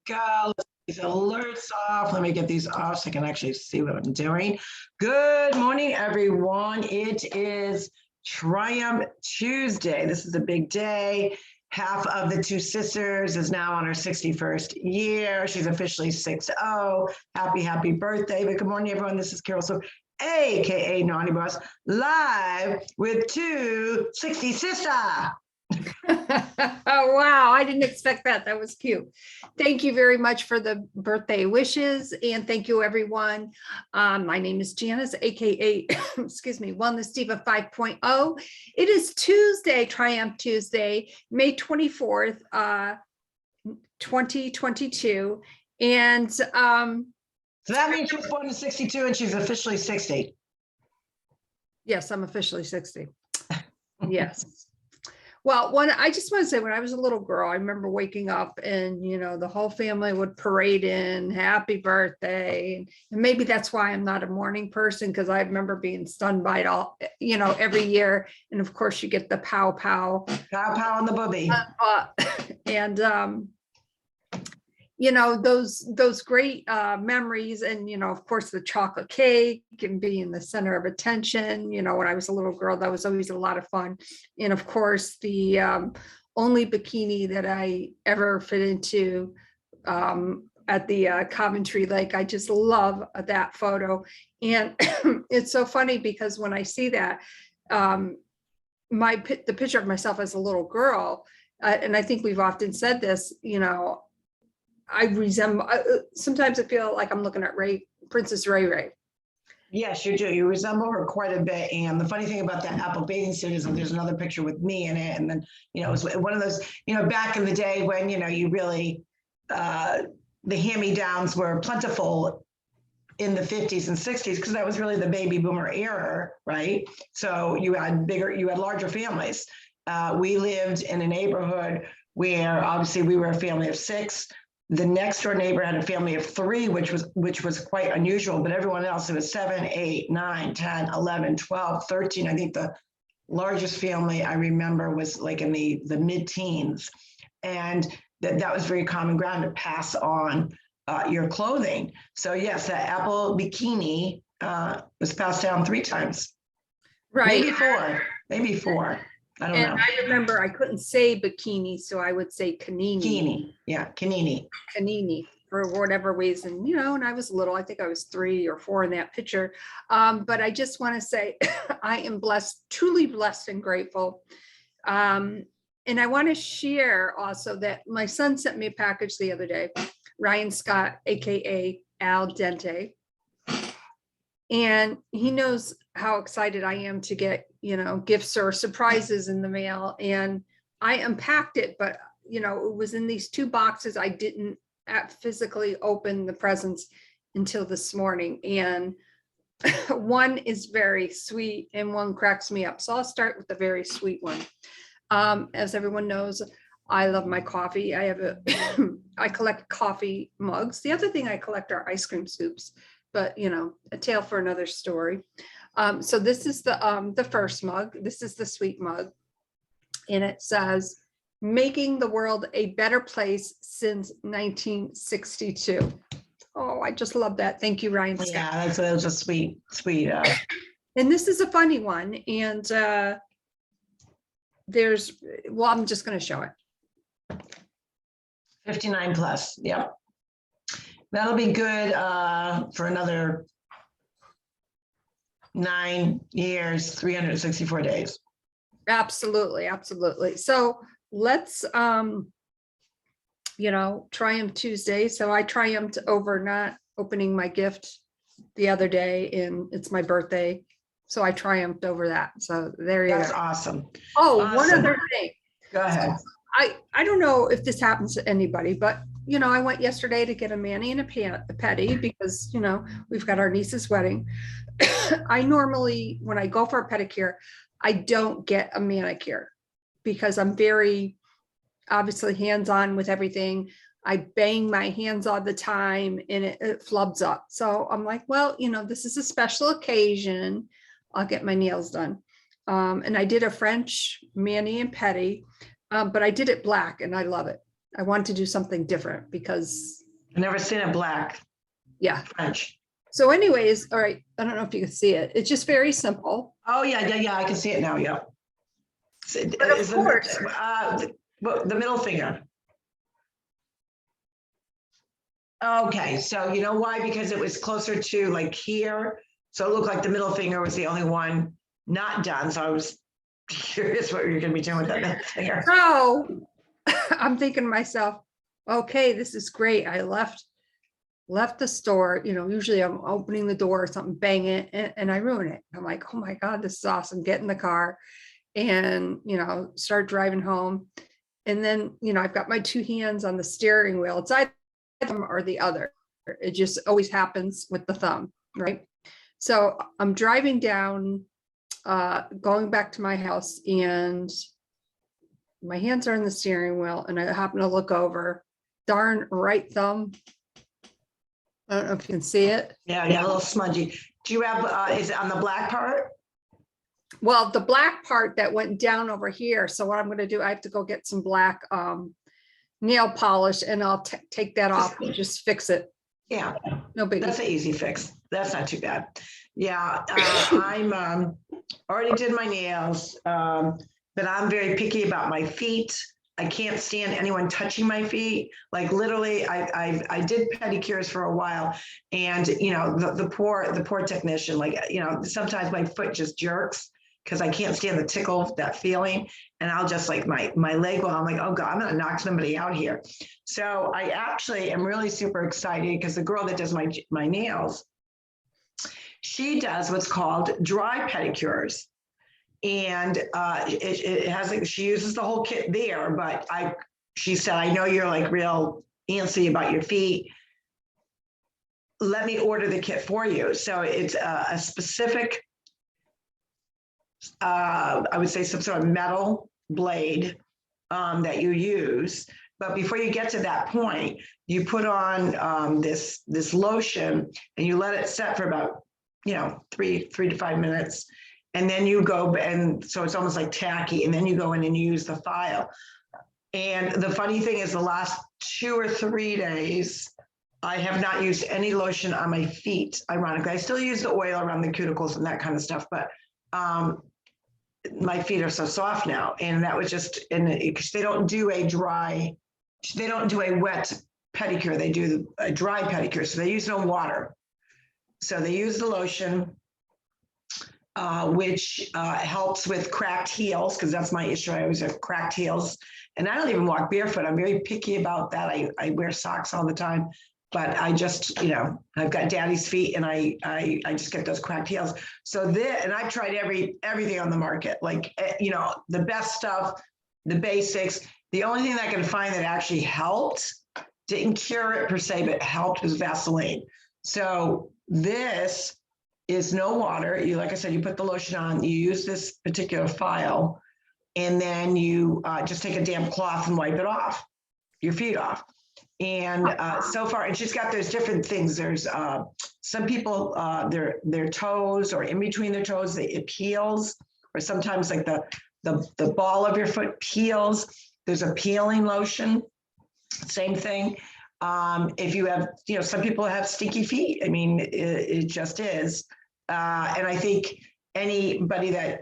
go. Let's get these alerts off. Let me get these off so I can actually see what I'm doing. Good morning, everyone. It is Triumph Tuesday. This is a big day. Half of the two sisters is now on her 61st year. She's officially 6-0. Happy birthday. But good morning, everyone. This is Carroll-Sue, aka Naughty Boss, live with 260 Oh, wow. I didn't expect that. That was cute. Thank you very much for the birthday wishes. And thank you, everyone. My name is Janis, aka, excuse me, Wellness Diva 5.0. It is Tuesday, Triumph Tuesday, May 24th, 2022. And So that means she was born in 62 and she's officially 60. yes, I'm officially 60. Yes. Well, I just want to say, when I was a little girl, I remember waking up and, you know, the whole family would parade in happy birthday. And maybe that's why I'm not a morning person, because I remember being stunned by it all, you know, every year. And of course, you get the pow pow. Pow pow on the booby. And you know, those great memories, and, you know, of course, the chocolate cake and being the center of attention. You know, when I was a little girl, that was always a lot of fun. And of course, the only bikini that I ever fit into at the Coventry Lake. I just love that photo. And it's so funny because when I see that, the picture of myself as a little girl, and I think we've often said this, you know, I resemble, sometimes I feel like I'm looking at Princess Ray Ray. Yes, you do. You resemble her quite a bit. And the funny thing about that Apple bathing suit is that there's another picture with me in it. And then, you know, it was one of those, you know, back in the day when, you know, you really, the hand-me-downs were plentiful in the 50s and 60s, because that was really the baby boomer era, right? So you had larger families. We lived in a neighborhood where obviously we were a family of 6. The next door neighbor had a family of 3, which was quite unusual, but everyone else, it was 7, 8, 9, 10, 11, 12, 13. I think the largest family I remember was like in the mid-teens. And that was very common ground to pass on your clothing. So yes, that Apple bikini was passed down 3 times. Right. Maybe four. I don't know. I remember I couldn't say bikini, so I would say kanini. Bikini, yeah, kanini. Kanini, for whatever reason, you know, and I was little, I think I was 3 or 4 in that picture. But I just want to say I am blessed, truly blessed and grateful. And I want to share also that my son sent me a package the other day, Ryan Scott, aka Al Dente. And he knows how excited I am to get, you know, gifts or surprises in the mail. And I unpacked it, but, you know, it was in these 2 boxes. I didn't physically open the presents until this morning. And one is very sweet and one cracks me up. So I'll start with the very sweet one. As everyone knows, I love my coffee. I collect coffee mugs. The other thing I collect are ice cream scoops. But, you know, a tale for another story. So this is the first mug. This is the sweet mug. And it says, making the world a better place since 1962. Oh, I just love that. Thank you, Ryan Scott. Yeah, that was a sweet. And this is a funny one. And I'm just going to show it. 59 plus, yep. That'll be good for another 9 years, 364 days. Absolutely, absolutely. So let's, you know, Triumph Tuesday. So I triumphed over not opening my gift the other day, and it's my birthday. So I triumphed over that. So there you go. That's awesome. Oh, awesome. One other thing. Go ahead. I don't know if this happens to anybody, but, you know, I went yesterday to get a mani and a pedi because, you know, we've got our niece's wedding. I normally, when I go for a pedicure, I don't get a manicure because I'm very obviously hands-on with everything. I bang my hands all the time and it flubs up. So I'm like, well, you know, this is a special occasion. I'll get my nails done. And I did a French mani and pedi, but I did it black and I love it. I wanted to do something different because, I've never seen a black yeah. French. So anyways, all right, I don't know if you can see it. It's just very simple. Oh, yeah, I can see it now, yeah. But of Isn't course, the middle finger. Okay, so you know why? Because it was closer to like here. So it looked like the middle finger was the only one not done. So I was curious what you're gonna be doing with that middle finger. so I'm thinking to myself, okay, this is great. I left the store, usually I'm opening the door or something, bang it, and I ruin it. I'm like, oh my God, this is awesome. Get in the car and, start driving home. And then, I've got my two hands on the steering wheel. It's either thumb or the other. It just always happens with the thumb, right? So I'm driving down, going back to my house, and my hands are on the steering wheel, and I happen to look over, darn right thumb. I don't know if you can see it. Yeah, a little smudgy. Do you have, is it on the black part? Well, the black part that went down over here. So what I'm going to do, I have to go get some black nail polish, and I'll take that off and just fix it. Yeah, No biggie. that's an easy fix. That's not too bad. Yeah, I'm already did my nails, but I'm very picky about my feet. I can't stand anyone touching my feet. Like literally, I did pedicures for a while, and the poor technician, like sometimes my foot just jerks because I can't stand the tickle, that feeling, and I'll just like my leg. Well, I'm like, oh God, I'm gonna knock somebody out here. So I actually am really super excited because the girl that does my nails, she does what's called dry pedicures. And it has like, she uses the whole kit there, but she said, I know you're like real antsy about your feet. Let me order the kit for you. So it's a specific, I would say some sort of metal blade that you use. But before you get to that point, you put on this lotion and you let it set for about, 3 to 5 minutes. And then you go, and so it's almost like tacky, and then you go in and you use the file. And the funny thing is the last 2 or 3 days, I have not used any lotion on my feet. Ironically, I still use the oil around the cuticles and that kind of stuff, but my feet are so soft now. And that was just, because they don't do a wet pedicure, they do a dry pedicure. So they use no water. So they use the lotion, which helps with cracked heels, because that's my issue. I always have cracked heels, and I don't even walk barefoot. I'm very picky about that. I wear socks all the time, but I just, I've got daddy's feet, and I just get those cracked heels. So and I've tried everything on the market, like, the best stuff, the basics. The only thing that I can find that actually helped, didn't cure it per se, but helped, was Vaseline. So this is no water. Like I said, you put the lotion on, you use this particular file, and then you just take a damp cloth and wipe it off, your feet off. And so far, and she's got those different things. There's some people, their toes, or in between their toes, it peels, or sometimes like the ball of your foot peels. There's a peeling lotion, same thing. If you have, some people have stinky feet. I mean, it just is. And I think anybody that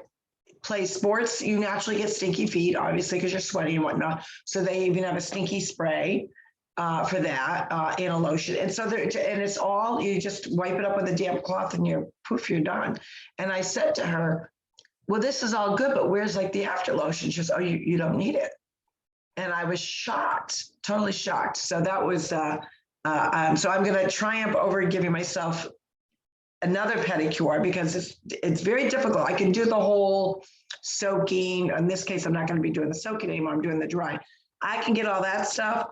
plays sports, you naturally get stinky feet, obviously, because you're sweating and whatnot. So they even have a stinky spray for that, and a lotion. And so and it's all, you just wipe it up with a damp cloth and you're done. And I said to her, well, this is all good, but where's like the after lotion? She goes, oh, you don't need it. And I was shocked, totally shocked. So that was, so I'm going to triumph over giving myself another pedicure, because it's very difficult. I can do the whole soaking. In this case, I'm not going to be doing the soaking anymore. I'm doing the dry. I can get all that stuff,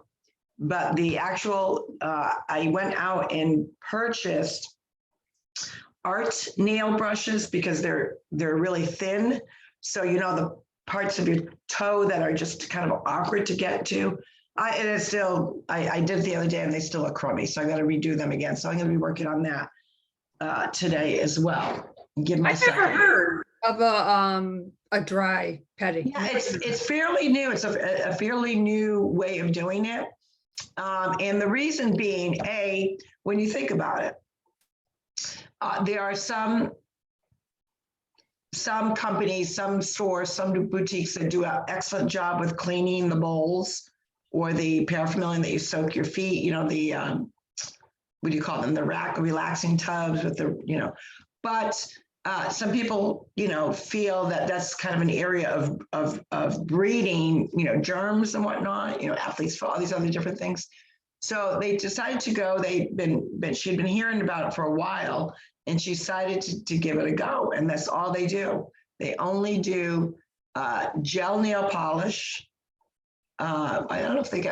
but the actual, I went out and purchased art nail brushes, because they're really thin. So, the parts of your toe that are just kind of awkward to get to. I did it the other day, and they still look crummy. So I got to redo them again. So I'm going to be working on that today as well. Give I've myself. never heard of a dry pedicure. Yeah, it's fairly new. It's a fairly new way of doing it. And the reason being, when you think about it, there are some companies, some stores, some boutiques that do an excellent job with cleaning the bowls or the paraphernalia that you soak your feet, you know, the, what do you call them? The relaxing tubs with the, you know, but some people, you know, feel that that's kind of an area of breeding, you know, germs and whatnot, you know, athletes for all these other different things. So they decided to go, she'd been hearing about it for a while, and she decided to give it a go. And that's all they do. They only do gel nail polish. I don't know if they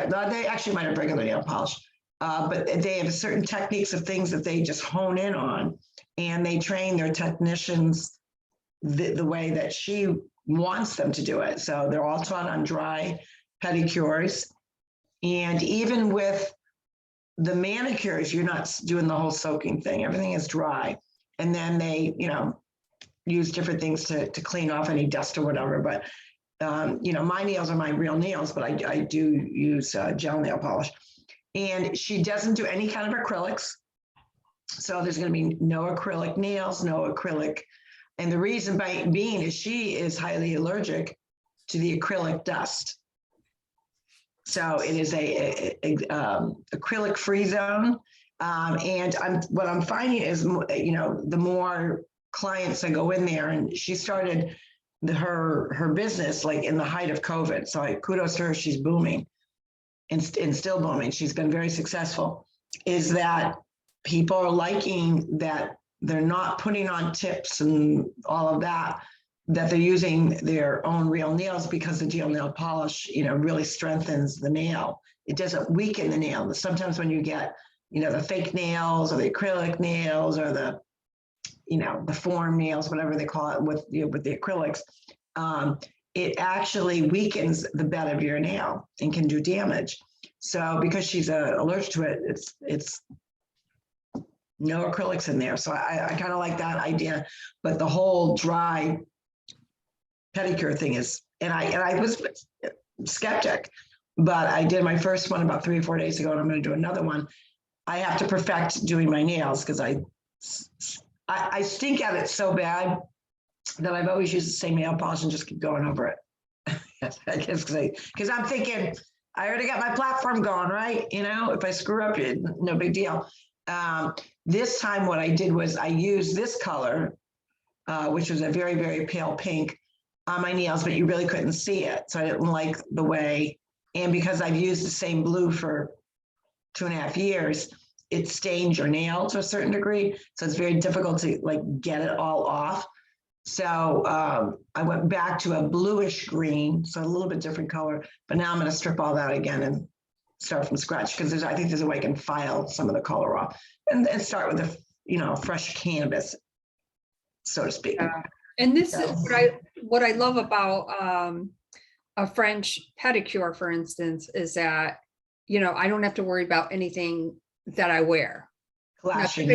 actually might have regular nail polish, but they have certain techniques of things that they just hone in on, and they train their technicians the way that she wants them to do it. So they're all taught on dry pedicures. And even with the manicures, you're not doing the whole soaking thing. Everything is dry. And then they, you know, use different things to clean off any dust or whatever. But, you know, my nails are my real nails, but I do use gel nail polish. And she doesn't do any kind of acrylics. So there's going to be no acrylic nails, no acrylic. And the reason being is she is highly allergic to the acrylic dust. So it is a acrylic free zone. And what I'm finding is, you know, the more clients that go in there, and she started her business like in the height of COVID. So kudos to her, she's booming and still booming. She's been very successful. Is that people are liking that they're not putting on tips and all of that, that they're using their own real nails, because the gel nail polish, you know, really strengthens the nail. It doesn't weaken the nail. Sometimes when you get, you know, the fake nails or the acrylic nails or the, you know, the form nails, whatever they call it with, you know, with the acrylics, it actually weakens the bed of your nail and can do damage. So because she's allergic to it, it's no acrylics in there. So I kind of like that idea, but the whole dry pedicure thing is, and I was skeptic, but I did my first one about 3 or 4 days ago, and I'm going to do another one. I have to perfect doing my nails because I stink at it so bad that I've always used the same nail polish and just keep going over it. I guess because I'm thinking I already got my platform going, right? You know, if I screw up, no big deal. This time what I did was I used this color, which was a very, very pale pink, on my nails, but you really couldn't see it. So I didn't like the way, and because I've used the same blue for 2.5 years, it stains your nail to a certain degree. So it's very difficult to like get it all off. So I went back to a bluish green, so a little bit different color, but now I'm going to strip all that again and start from scratch, because I think there's a way I can file some of the color off and start with a, you know, fresh canvas, so to speak. And this is what I love about a French pedicure, for instance, is that, you know, I don't have to worry about anything that I wear. Clashing,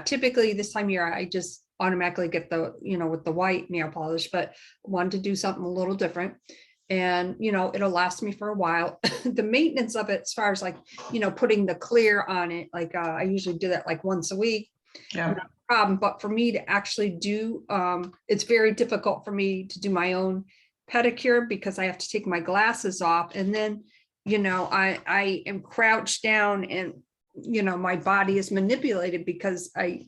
typically this time of year, I just automatically get the, you know, with the white nail polish, but wanted to do something a little different. And, you know, it'll last me for a while. The maintenance of it, as far as like, you know, putting the clear on it, like I usually do that like once a week. Yeah. Not a problem. But for me to actually do, it's very difficult for me to do my own pedicure because I have to take my glasses off. And then, you know, I am crouched down and, you know, my body is manipulated because I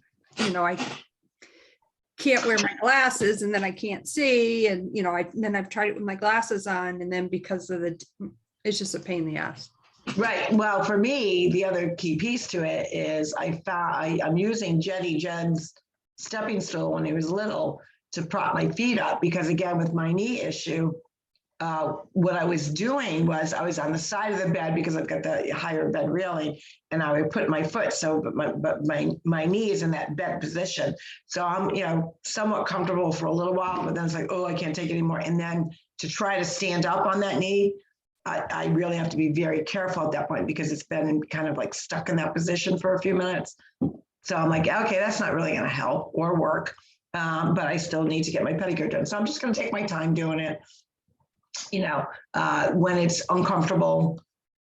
can't wear my glasses, and then I can't see, and you know, I've tried it with my glasses on, and then because of it's just a pain in the ass. Right. Well, for me, the other key piece to it is I'm using Jed's stepping stool when he was little to prop my feet up, because again, with my knee issue, what I was doing was I was on the side of the bed because I've got the higher bed railing, and I would put my foot but my knee is in that bed position. So I'm, you know, somewhat comfortable for a little while, but then it's like, oh, I can't take it anymore. And then to try to stand up on that knee, I really have to be very careful at that point because it's been kind of like stuck in that position for a few minutes. So I'm like, okay, that's not really going to help or work. but I still need to get my pedicure done. So I'm just going to take my time doing it. When it's uncomfortable,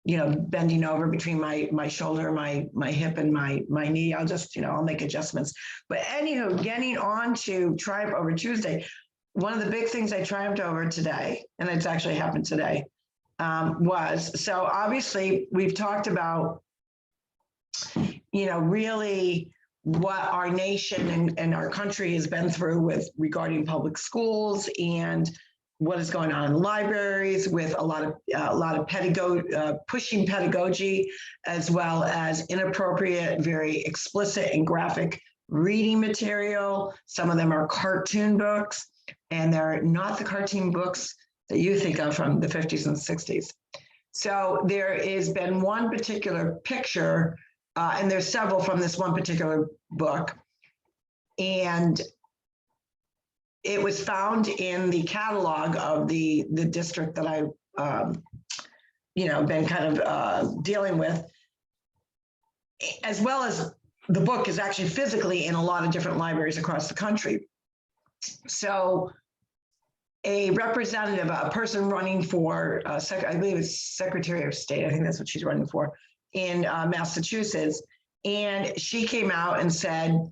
bending over between my shoulder, my hip and my knee, I'll just, I'll make adjustments. But anywho, getting on to Triumph over Tuesday, one of the big things I triumphed over today, and it's actually happened today, so obviously we've talked about, really what our nation and our country has been through with regarding public schools and what is going on in libraries with a lot of pedagogy, pushing pedagogy, as well as inappropriate, very explicit and graphic reading material. Some of them are cartoon books, and they're not the cartoon books that you think of from the 50s and 60s. So there has been one particular picture, and there's several from this one particular book, and it was found in the catalog of the district that I've, been kind of dealing with, as well as the book is actually physically in a lot of different libraries across the country. So a representative, a person running for, I believe it's Secretary of State, I think that's what she's running for, in Massachusetts, and she came out and said,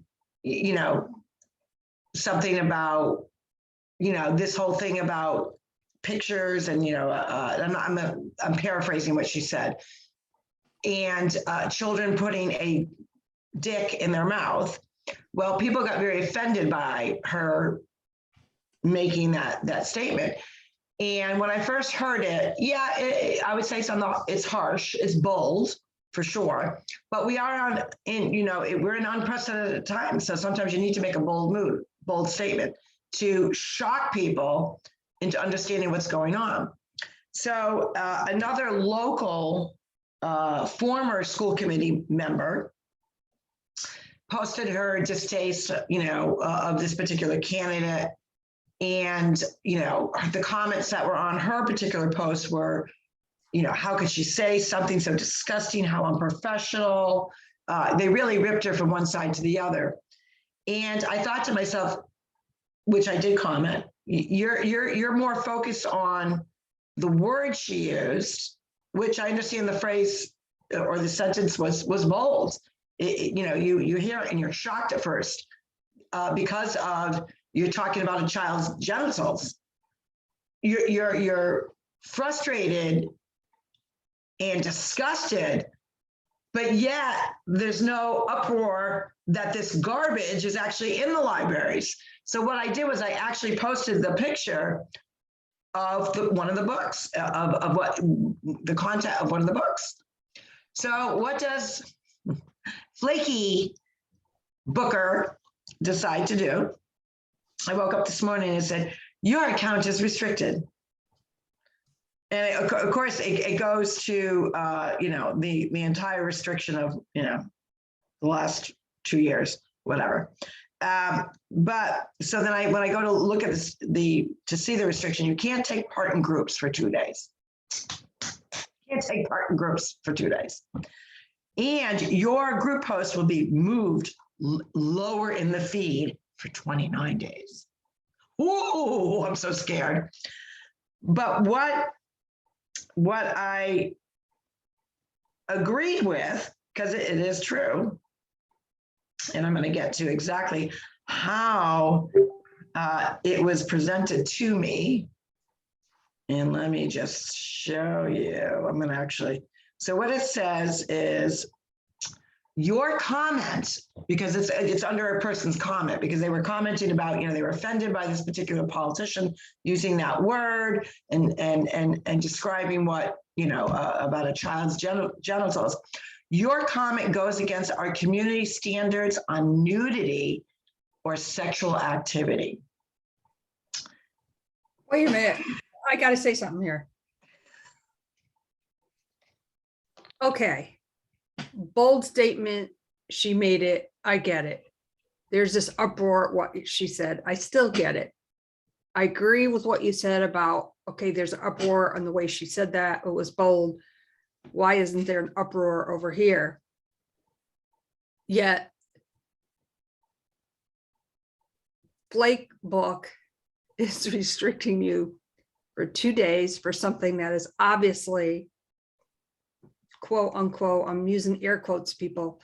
something about, this whole thing about pictures and, I'm paraphrasing what she said, and children putting a dick in their mouth. Well, people got very offended by her making that statement. And when I first heard it, I would say something, it's harsh, it's bold for sure, but we are we're in unprecedented times. So sometimes you need to make a bold statement to shock people into understanding what's going on. So another local former school committee member posted her distaste, of this particular candidate. And, the comments that were on her particular post were, how could she say something so disgusting, how unprofessional. They really ripped her from one side to the other. And I thought to myself, which I did comment, you're more focused on the word she used, which I understand the phrase or the sentence was bold. You hear it and you're shocked at first because of you're talking about a child's genitals. You're frustrated and disgusted, but yet there's no uproar that this garbage is actually in the libraries. So what I did was I actually posted the picture of one of the books, of what the content of one of the books. So what does flaky booker decide to do? I woke up this morning and said, your account is restricted. And of course, it goes to, the entire restriction of, the last 2 years, whatever. But so then when I go to look at this, to see the restriction, you can't take part in groups for 2 days. You can't take part in groups for 2 days. And your group post will be moved lower in the feed for 29 days. Ooh, I'm so scared. But what I agreed with, because it is true, and I'm going to get to exactly how it was presented to me. And let me just show you. I'm going to actually, so what it says is, your comment, because it's under a person's comment, because they were commenting about, they were offended by this particular politician using that word and describing what, about a child's genitals. Your comment goes against our community standards on nudity or sexual activity. Wait a minute, I got to say something here. Okay. Bold statement, she made it, I get it. There's this uproar at what she said, I still get it. I agree with what you said about, okay, there's an uproar on the way she said that, it was bold. Why isn't there an uproar over here? Yet, flake book is restricting you for 2 days for something that is obviously, quote unquote, I'm using air quotes, people,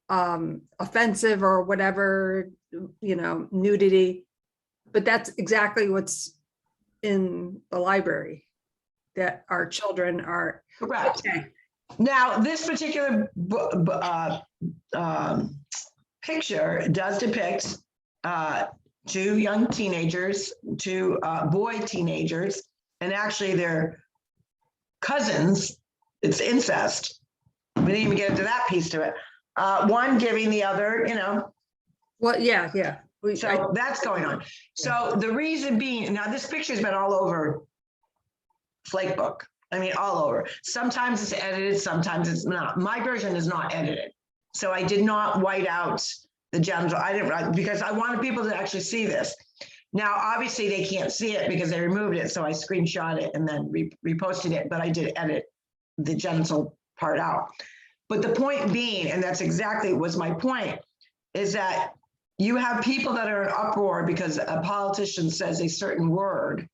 offensive or whatever, you know, nudity. But that's exactly what's in the library that our children are. Correct. Okay. Now, this particular picture does depict two young teenagers, two boy teenagers, and actually they're cousins. It's incest. We didn't even get into that piece to it. One giving the other, you know. Well, yeah. So that's going on. So the reason being, now this picture's been all over Flakebook. I mean, all over. Sometimes it's edited, sometimes it's not. My version is not edited. So I did not white out the gems. I didn't write because I wanted people to actually see this. Now, obviously they can't see it because they removed it. So I screenshot it and then reposted it, but I did edit the genital part out. But the point being, and that's exactly was my point, is that you have people that are in uproar because a politician says a certain word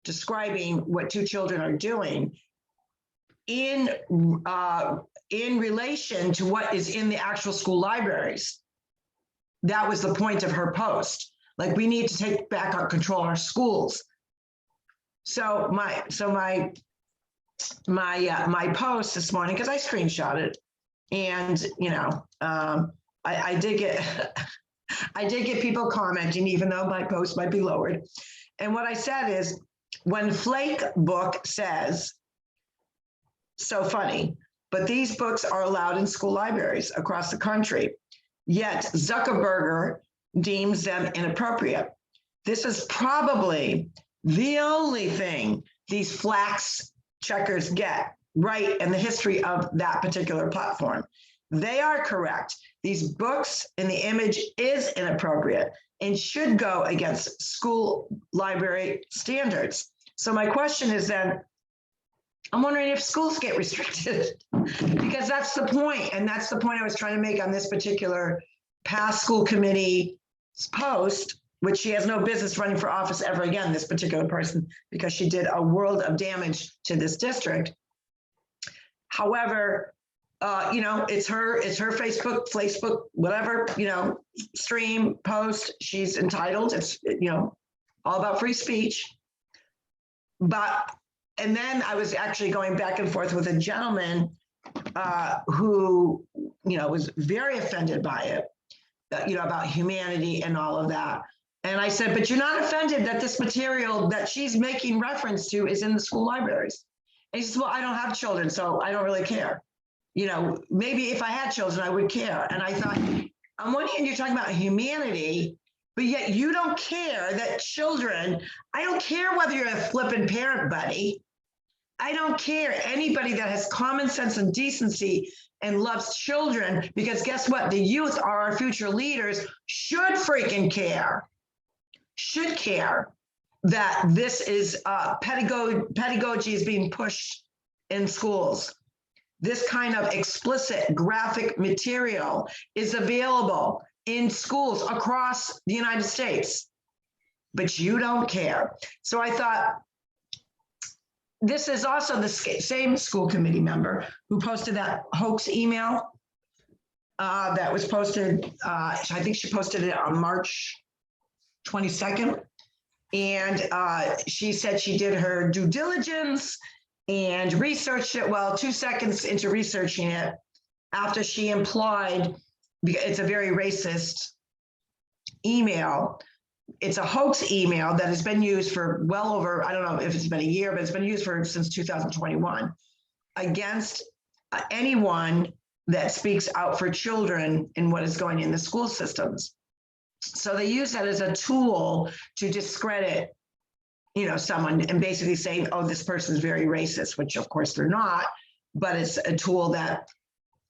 describing what two children are doing in relation to what is in the actual school libraries. That was the point of her post. Like, we need to take back our control of our schools. So my post this morning, because I screenshot it, and you know, I did get I did get people commenting, even though my post might be lowered. And what I said is, when Flake Book says, so funny, but these books are allowed in school libraries across the country, yet Zuckerberg deems them inappropriate. This is probably the only thing these flax checkers get right in the history of that particular platform. They are correct. These books and the image is inappropriate and should go against school library standards. So my question is then, I'm wondering if schools get restricted, because that's the point. And that's the point I was trying to make on this particular past school committee post, which she has no business running for office ever again, this particular person, because she did a world of damage to this district. However, you know, it's her Facebook, whatever, you know, stream, post, she's entitled. It's, you know, all about free speech. But, and then I was actually going back and forth with a gentleman who, you know, was very offended by it, you know, about humanity and all of that. And I said, but you're not offended that this material that she's making reference to is in the school libraries? And he says, well, I don't have children, so I don't really care. You know, maybe if I had children, I would care. And I thought, on one hand, you're talking about humanity, but yet you don't care that children, I don't care whether you're a flippin' parent, buddy. I don't care. Anybody that has common sense and decency and loves children, because guess what? The youth are our future leaders, should freaking care, should care that this is pedagogy is being pushed in schools. This kind of explicit graphic material is available in schools across the United States, but you don't care. So I thought, this is also the same school committee member who posted that hoax email that was posted, I think she posted it on March 22nd. And she said she did her due diligence and researched it. Well, 2 seconds into researching it, after she implied, it's a very racist email. It's a hoax email that has been used for well over, I don't know if it's been a year, but it's been used since 2021 against anyone that speaks out for children in what is going in the school systems. So they use that as a tool to discredit, you know, someone and basically saying, oh, this person is very racist, which of course they're not, but it's a tool that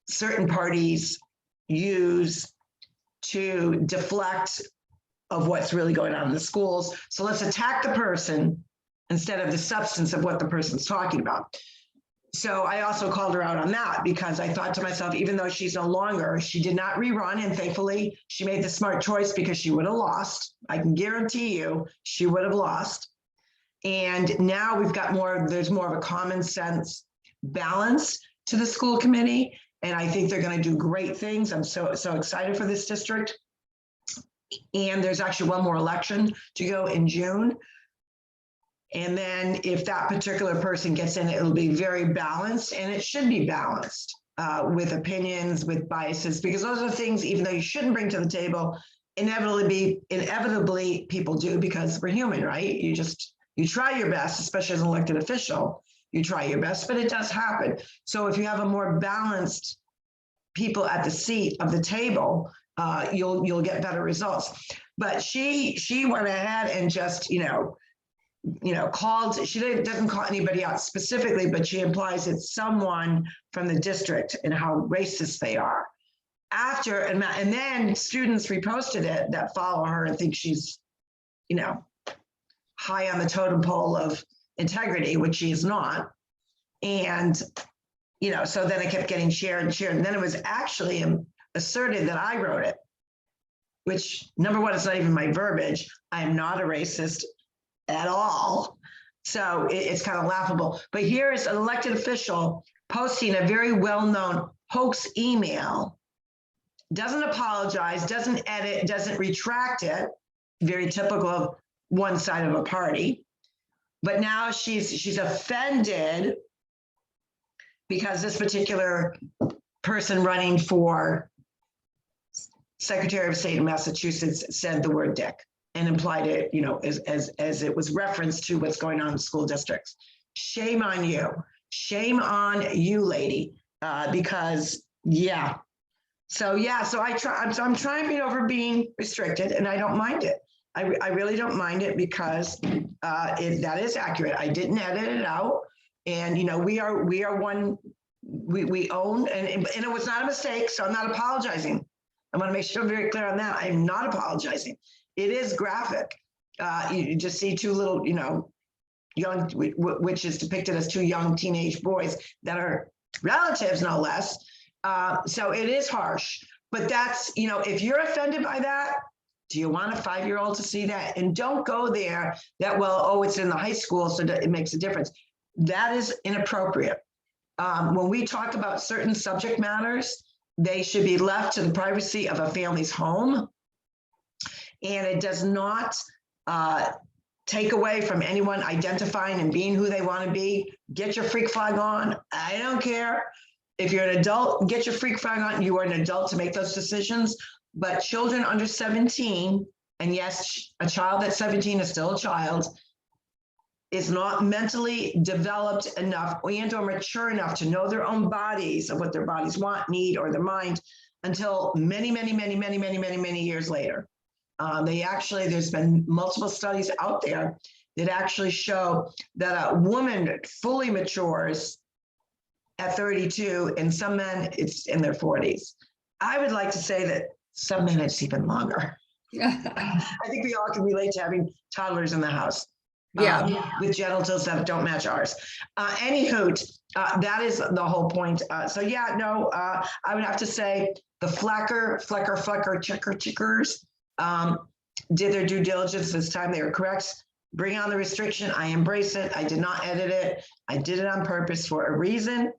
certain parties use to deflect of what's really going on in the schools. So let's attack the person instead of the substance of what the person's talking about. So I also called her out on that because I thought to myself, even though she's no longer, she did not rerun. And thankfully, she made the smart choice because she would have lost. I can guarantee you she would have lost. And now we've got there's more of a common sense balance to the school committee. And I think they're going to do great things. I'm so excited for this district. And there's actually one more election to go in June. And then if that particular person gets in, it'll be very balanced, and it should be balanced with opinions, with biases, because those are things, even though you shouldn't bring to the table, inevitably people do, because we're human, right? You try your best, especially as an elected official, you try your best, but it does happen. So if you have a more balanced people at the seat of the table, you'll get better results. But she went ahead and just, called, she doesn't call anybody out specifically, but she implies it's someone from the district and how racist they are. And then students reposted it that follow her and think she's, high on the totem pole of integrity, which she is not. And, so then it kept getting shared and shared. And then it was actually asserted that I wrote it, which, number one, it's not even my verbiage. I'm not a racist at all. So it's kind of laughable. But here's an elected official posting a very well-known hoax email, doesn't apologize, doesn't edit, doesn't retract it, very typical of one side of a party. But now she's offended because this particular person running for Secretary of State of Massachusetts said the word dick and implied it, as it was referenced to what's going on in school districts. Shame on you. Shame on you, lady. Because yeah. So I'm triumphing over being restricted, and I don't mind it. I really don't mind it because that is accurate. I didn't edit it out, and we are one. We own, and it was not a mistake. So I'm not apologizing. I want to make sure I'm very clear on that. I'm not apologizing. It is graphic. You just see two little, young, which is depicted as two young teenage boys that are relatives, no less. So it is harsh, but that's, if you're offended by that, do you want a 5-year-old to see that? And don't go there that, it's in the high school, so that it makes a difference. That is inappropriate. When we talk about certain subject matters, they should be left to the privacy of a family's home. And it does not take away from anyone identifying and being who they want to be. Get your freak flag on. I don't care. If you're an adult, get your freak flag on. You are an adult to make those decisions. But children under 17, and yes, a child at 17 is still a child, is not mentally developed enough and or mature enough to know their own bodies and what their bodies want, need, or their mind until many, many, many, many, many, many, many years later. There's been multiple studies out there that actually show that a woman fully matures at 32, and some men, it's in their 40s. I would like to say that some men, it's even longer. I think we all can relate to having toddlers in the house. With genitals that don't match ours. Anywho, that is the whole point. I would have to say the Flecker, checkers did their due diligence this time. They were correct. Bring on the restriction. I embrace it. I did not edit it. I did it on purpose for a reason.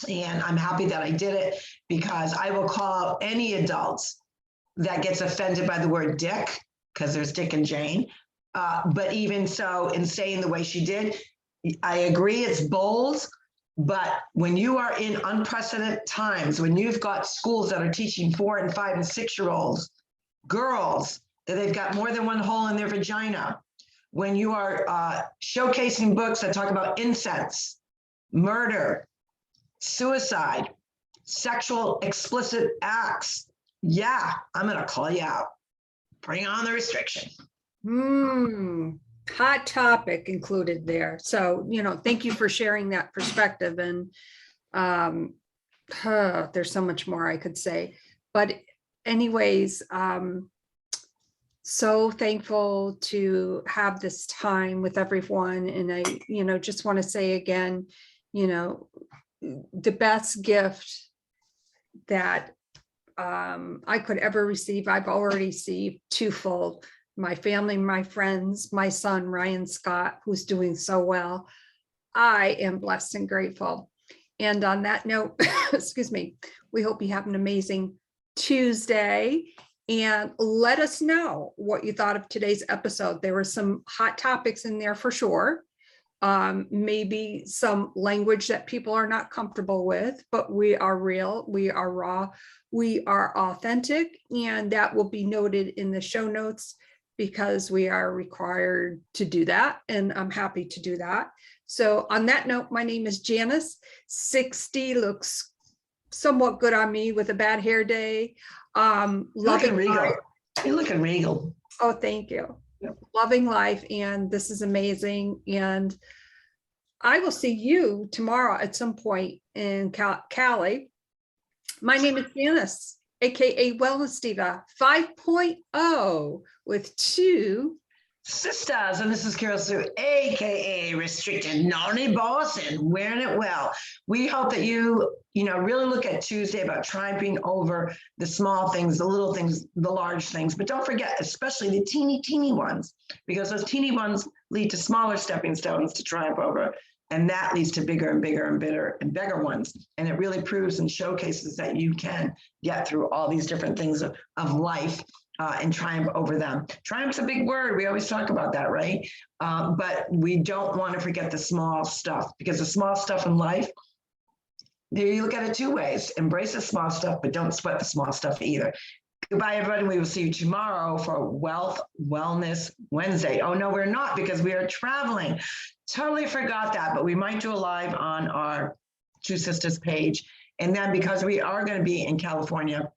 And I'm happy that I did it, because I will call out any adults that gets offended by the word dick, because there's Dick and Jane. But even so, in saying the way she did, I agree it's bold, but when you are in unprecedented times, when you've got schools that are teaching 4 and 5 and 6-year-olds, girls, that they've got more than one hole in their vagina, when you are showcasing books that talk about incest, murder, suicide, sexual explicit acts, I'm gonna call you out. Bring on the restriction. Hot topic included there. So, thank you for sharing that perspective. And there's so much more I could say. But anyways, so thankful to have this time with everyone. And I, just want to say again, you know, the best gift that I could ever receive. I've already received twofold: my family, my friends, my son, Ryan Scott, who's doing so well. I am blessed and grateful. And on that note, excuse me, we hope you have an amazing Tuesday, and let us know what you thought of today's episode. There were some hot topics in there for sure. Maybe some language that people are not comfortable with, but we are real, we are raw, we are authentic, and that will be noted in the show notes because we are required to do that, and I'm happy to do that. So on that note, my name is Janis. 60 looks somewhat good on me with a bad hair day. Looking regal. You're looking regal. Oh, thank you. Yep. Loving life, and this is amazing. And I will see you tomorrow at some point in Cali. My name is Janis, aka Wellness Diva 5.0 with two Sisters, and this is Carroll-Sue, aka Restricted Naughty Boss, and wearing it well. We hope that you really look at Tuesday about triumphing over the small things, the little things, the large things, but don't forget, especially the teeny ones, because those teeny ones lead to smaller stepping stones to triumph over, and that leads to bigger and bigger and bigger ones. And it really proves and showcases that you can get through all these different things of life. And triumph over them. Triumph's a big word. We always talk about that, right? But we don't want to forget the small stuff, because the small stuff in life, you look at it two ways: embrace the small stuff, but don't sweat the small stuff either. Goodbye, everybody. We will see you tomorrow for Wealth Wellness Wednesday. Oh, no, we're not, because we are traveling. Totally forgot that, but we might do a live on our TwoSistas page. And then because we are going to be in California,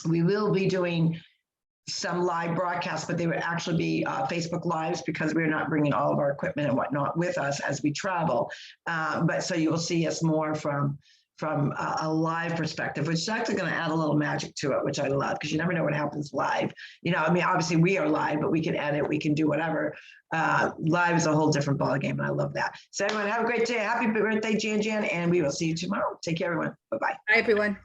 we will be doing some live broadcasts, but they would actually be Facebook Lives, because we're not bringing all of our equipment and whatnot with us as we travel. But so you will see us more from a live perspective, which is actually going to add a little magic to it, which I love, because you never know what happens live. I mean, obviously we are live, but we can edit, we can do whatever. Live is a whole different ballgame, and I love that. So everyone, have a great day. Happy birthday, Jan, and we will see you tomorrow. Take care, everyone. Bye-bye. Hi, everyone.